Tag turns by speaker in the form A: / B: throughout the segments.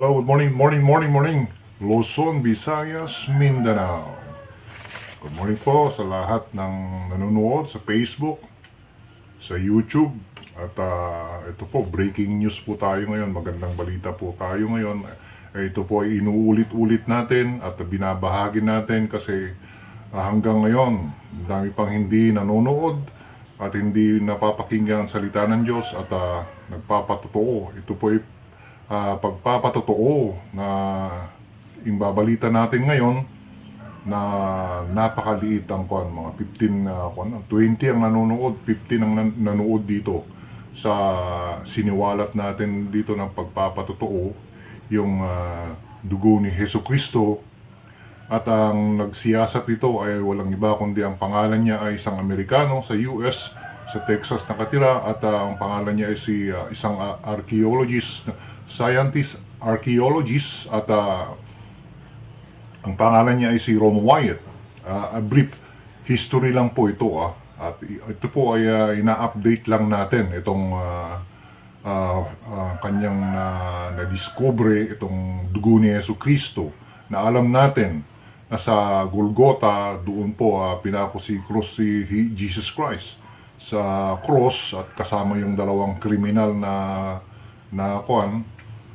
A: Hello, good morning. Luzon, Visayas, Mindanao. Good morning po sa lahat ng nanonood sa Facebook, sa YouTube. At ito po, breaking news po tayo ngayon. Magandang balita po tayo ngayon. Ito po ay inuulit-ulit natin at binabahagi natin kasi hanggang ngayon, dami pang hindi nanonood at hindi napapakinggan ang salita ng Diyos at nagpapatotoo. Ito po ay pagpapatotoo na imbabalita natin ngayon na napakaliit ang mga 20 ang nanonood, 15 ang nanonood dito sa siniwalat natin dito ng pagpapatotoo yung dugo ni Jesucristo. At ang nagsiyasat ito ay walang iba kundi ang pangalan niya ay isang Amerikano sa US, sa Texas nakatira, at ang pangalan niya ay isang archaeologist, at ang pangalan niya ay si Ron Wyatt. A brief history lang po ito, at ito po ay ina-update lang natin itong kanyang na-discover itong dugo ni Jesucristo na alam natin na sa Golgotha doon po pinako si Jesus Christ sa cross at kasama yung dalawang kriminal na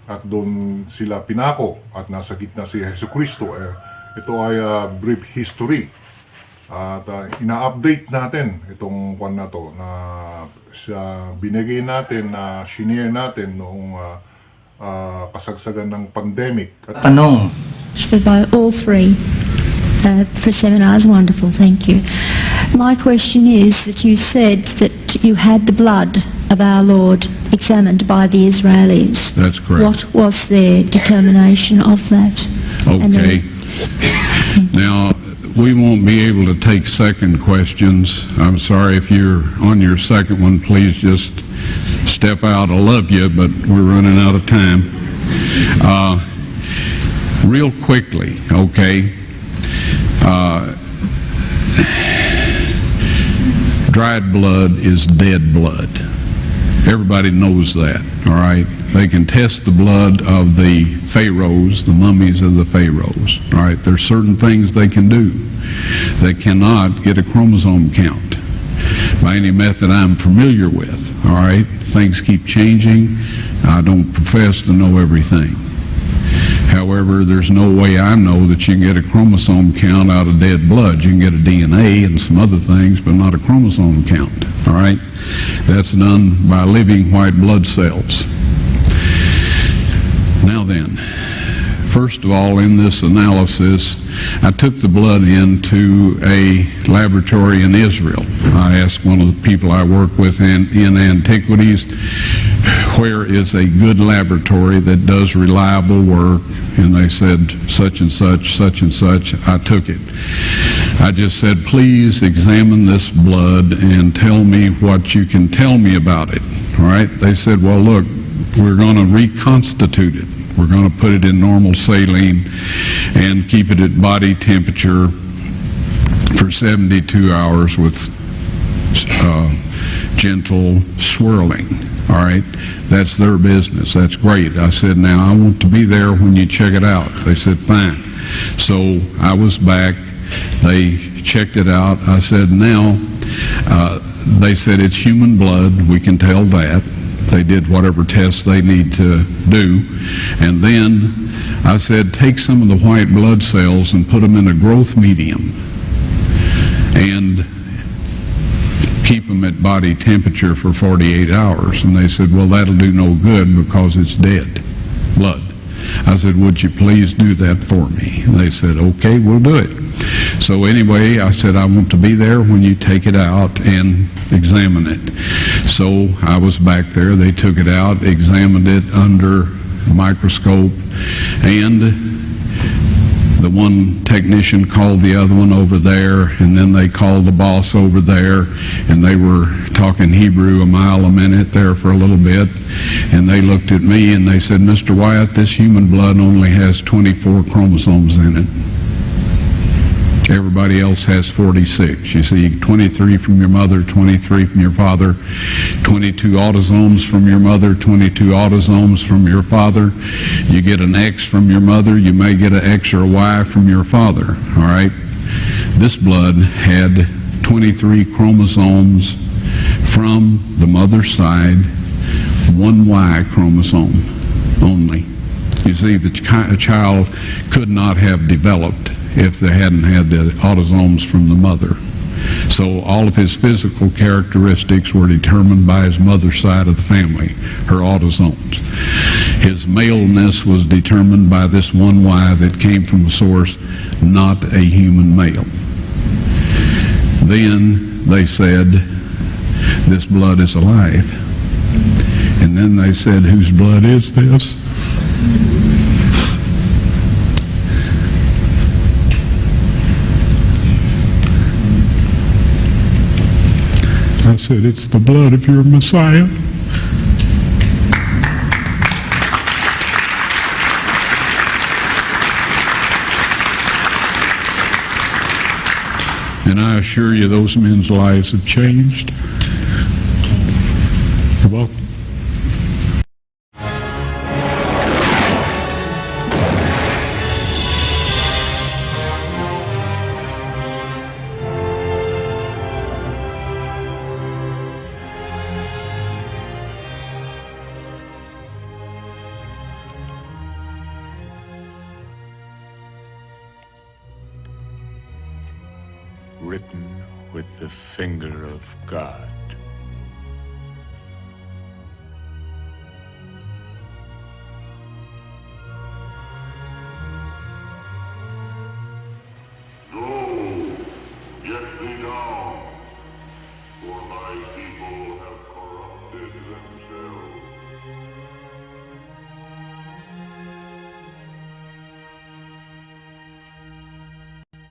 A: at doon sila pinako at nasa gitna si Jesucristo. Ito ay brief history at ina-update natin itong na to na binigay natin na shinare natin noong kasagsagan ng pandemic.
B: Tanong.
C: By all three for seminars. Wonderful, thank you. My question is that you said that you had the blood of our Lord examined by the Israelis.
B: That's correct.
C: What was their determination of that?
B: Okay. Now, we won't be able to take second questions. I'm sorry if you're on your second one, please just step out. I love you, but we're running out of time. Real quickly, okay. Dried blood is dead blood. Everybody knows that, all right? They can test the blood of the pharaohs, the mummies of the pharaohs, all right? There's certain things they can do. They cannot get a chromosome count by any method I'm familiar with, all right? Things keep changing. I don't profess to know everything. However, there's no way I know that you can get a chromosome count out of dead blood. You can get a DNA and some other things, but not a chromosome count, all right? That's done by living white blood cells. Now then, first of all, in this analysis, I took the blood into a laboratory in Israel. I asked one of the people I work with in antiquities, where is a good laboratory that does reliable work? And they said, such and such, such and such. I took it. I just said, please examine this blood and tell me what you can tell me about it. All right? They said, well, look, we're going to reconstitute it. We're going to put it in normal saline and keep it at body temperature for 72 hours with gentle swirling. All right, that's their business. That's great. I said, now I want to be there when you check it out. They said, fine. So I was back. They checked it out. I said, now, they said it's human blood. We can tell that. They did whatever tests they need to do. And then I said, take some of the white blood cells and put them in a growth medium and keep them at body temperature for 48 hours. And they said, well, that'll do no good because it's dead blood. I said, would you please do that for me? And they said, okay, we'll do it. So anyway, I said, I want to be there when you take it out and examine it. So I was back there. They took it out, examined it under a microscope, and the one technician called the other one over there, and then they called the boss over there, and they were talking Hebrew a mile a minute there for a little bit, and they looked at me and they said, Mr. Wyatt, this human blood only has 24 chromosomes in it. Everybody else has 46. You see 23 from your mother, 23 from your father, 22 autosomes from your mother, 22 autosomes from your father. You get an X from your mother, you may get an X or a Y from your father, all right? This blood had 23 chromosomes from the mother's side, one Y chromosome only. You see, the child could not have developed if they hadn't had the autosomes from the mother. So all of his physical characteristics were determined by his mother's side of the family, her autosomes. His maleness was determined by this one Y that came from a source, not a human male. Then they said, this blood is alive. And then they said, whose blood is this? I said, it's the blood of your Messiah. And I assure you, those men's lives have changed. You're welcome.
D: Written with the finger of God.